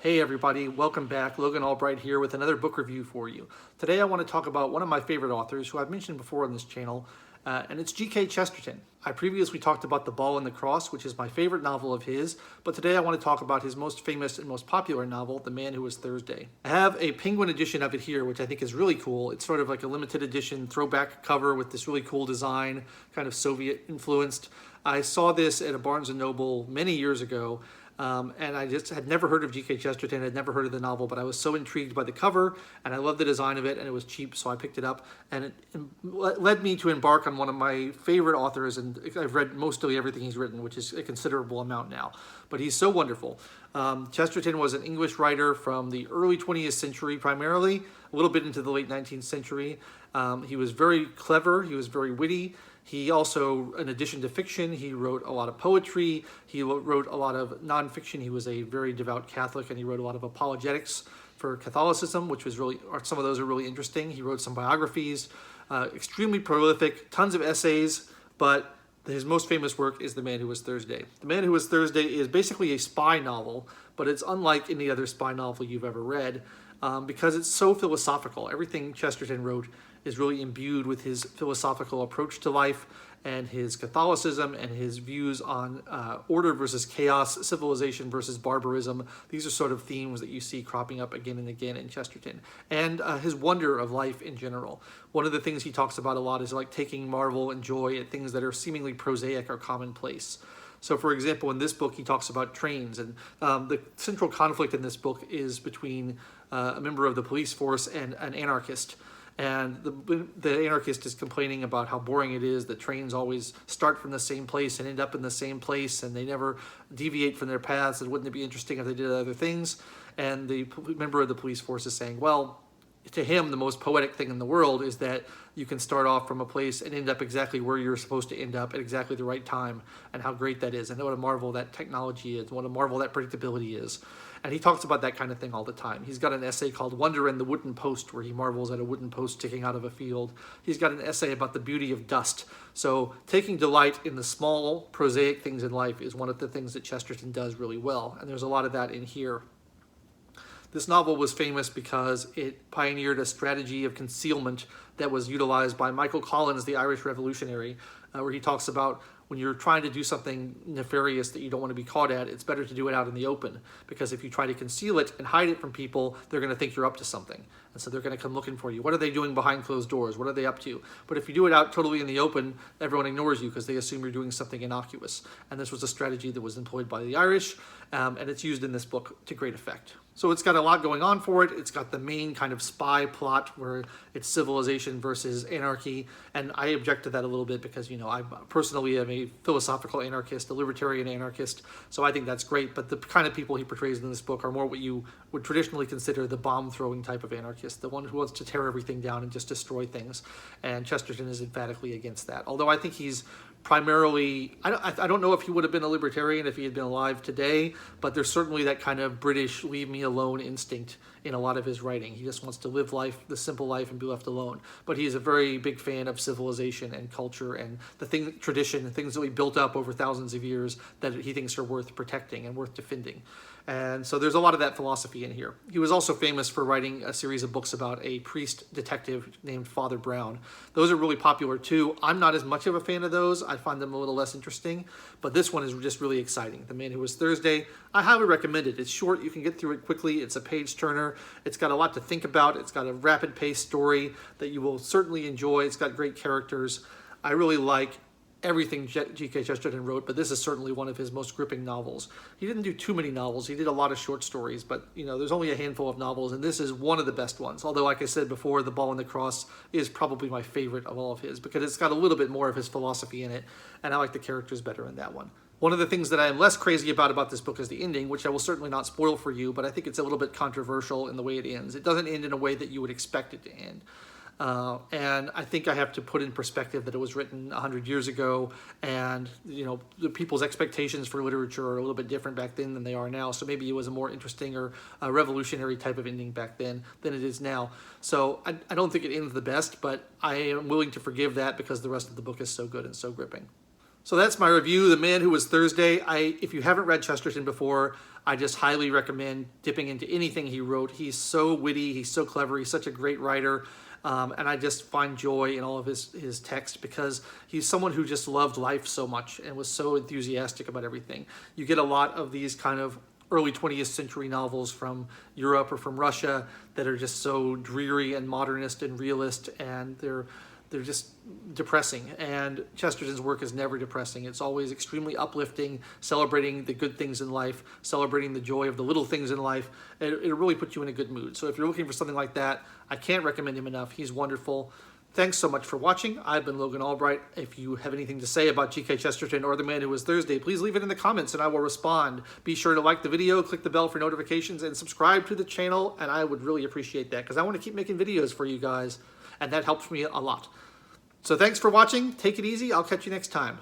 Hey everybody, welcome back. Logan Albright here with another book review for you. Today I want to talk about one of my favorite authors who I've mentioned before on this channel, and it's G.K. Chesterton. I previously talked about The Ball and the Cross, which is my favorite novel of his, but today I want to talk about his most famous and most popular novel, The Man Who Was Thursday. I have a Penguin edition of it here, which I think is really cool. It's sort of like a limited edition throwback cover with this really cool design, kind of Soviet influenced. I saw this at a Barnes & Noble many years ago, and I just had never heard of G.K. Chesterton, had never heard of the novel, but I was so intrigued by the cover, and I loved the design of it, and it was cheap, so I picked it up, and it led me to embark on one of my favorite authors, and I've read mostly everything he's written, which is a considerable amount now, but he's so wonderful. Chesterton was an English writer from the early 20th century primarily, a little bit into the late 19th century. He was very clever, he was very witty. He also, in addition to fiction, he wrote a lot of poetry, he wrote a lot of nonfiction. He was a very devout Catholic, and he wrote a lot of apologetics for Catholicism, which was really, or some of those are really interesting. He wrote some biographies, extremely prolific, tons of essays, but his most famous work is The Man Who Was Thursday. The Man Who Was Thursday is basically a spy novel, but it's unlike any other spy novel you've ever read because it's so philosophical. Everything Chesterton wrote is really imbued with his philosophical approach to life and his Catholicism and his views on order versus chaos, civilization versus barbarism. These are sort of themes that you see cropping up again and again in Chesterton. And his wonder of life in general. One of the things he talks about a lot is like taking marvel and joy at things that are seemingly prosaic or commonplace. So, for example, in this book, he talks about trains, and the central conflict in this book is between a member of the police force and an anarchist. And the anarchist is complaining about how boring it is that trains always start from the same place and end up in the same place, and they never deviate from their paths, and wouldn't it be interesting if they did other things? And the member of the police force is saying, well, to him, the most poetic thing in the world is that you can start off from a place and end up exactly where you're supposed to end up at exactly the right time, and how great that is, and what a marvel that technology is, what a marvel that predictability is. And he talks about that kind of thing all the time. He's got an essay called Wonder in the Wooden Post, where he marvels at a wooden post sticking out of a field. He's got an essay about the beauty of dust. So taking delight in the small, prosaic things in life is one of the things that Chesterton does really well, and there's a lot of that in here. This novel was famous because it pioneered a strategy of concealment that was utilized by Michael Collins, the Irish revolutionary, where he talks about when you're trying to do something nefarious that you don't want to be caught at, it's better to do it out in the open, because if you try to conceal it and hide it from people, they're going to think you're up to something. And so they're going to come looking for you. What are they doing behind closed doors? What are they up to? But if you do it out totally in the open, everyone ignores you because they assume you're doing something innocuous. And this was a strategy that was employed by the Irish, and it's used in this book to great effect. So it's got a lot going on for it. It's got the main kind of spy plot where it's civilization versus anarchy. And I object to that a little bit because, you know, I personally am a philosophical anarchist, a libertarian anarchist. So I think that's great. But the kind of people he portrays in this book are more what you would traditionally consider the bomb-throwing type of anarchist, the one who wants to tear everything down and just destroy things. And Chesterton is emphatically against that. Although I think he's primarily, I don't know if he would have been a libertarian if he had been alive today, but there's certainly that kind of British leave me alone instinct in a lot of his writing. He just wants to live life, the simple life, and be left alone. But he's a very big fan of civilization and culture and tradition, and things that we built up over thousands of years that he thinks are worth protecting and worth defending. And so there's a lot of that philosophy in here. He was also famous for writing a series of books about a priest detective named Father Brown. Those are really popular too. I'm not as much of a fan of those. I find them a little less interesting, but this one is just really exciting. The Man Who Was Thursday, I highly recommend it. It's short, you can get through it quickly. It's a page turner. It's got a lot to think about. It's got a rapid paced story that you will certainly enjoy. It's got great characters. I really like everything G.K. Chesterton wrote, but this is certainly one of his most gripping novels. He didn't do too many novels. He did a lot of short stories, but you know, there's only a handful of novels, and this is one of the best ones. Although, like I said before, The Ball and the Cross is probably my favorite of all of his because it's got a little bit more of his philosophy in it, and I like the characters better in that one. One of the things that I am less crazy about this book is the ending, which I will certainly not spoil for you, but I think it's a little bit controversial in the way it ends. It doesn't end in a way that you would expect it to end. And I think I have to put in perspective that it was written 100 years ago, and you know, the people's expectations for literature are a little bit different back then than they are now. So maybe it was a more interesting or a revolutionary type of ending back then than it is now. So I don't think it ends the best, but I am willing to forgive that because the rest of the book is so good and so gripping. So that's my review, The Man Who Was Thursday. If you haven't read Chesterton before, I just highly recommend dipping into anything he wrote. He's so witty, he's so clever, he's such a great writer. And I just find joy in all of his text because he's someone who just loved life so much and was so enthusiastic about everything. You get a lot of these kind of early 20th century novels from Europe or from Russia that are just so dreary and modernist and realist, and they're just depressing. And Chesterton's work is never depressing. It's always extremely uplifting, celebrating the good things in life, celebrating the joy of the little things in life. It really puts you in a good mood. So if you're looking for something like that, I can't recommend him enough. He's wonderful. Thanks so much for watching. I've been Logan Albright. If you have anything to say about G.K. Chesterton or The Man Who Was Thursday, please leave it in the comments and I will respond. Be sure to like the video, click the bell for notifications, and subscribe to the channel, and I would really appreciate that because I want to keep making videos for you guys, and that helps me a lot. So thanks for watching. Take it easy. I'll catch you next time.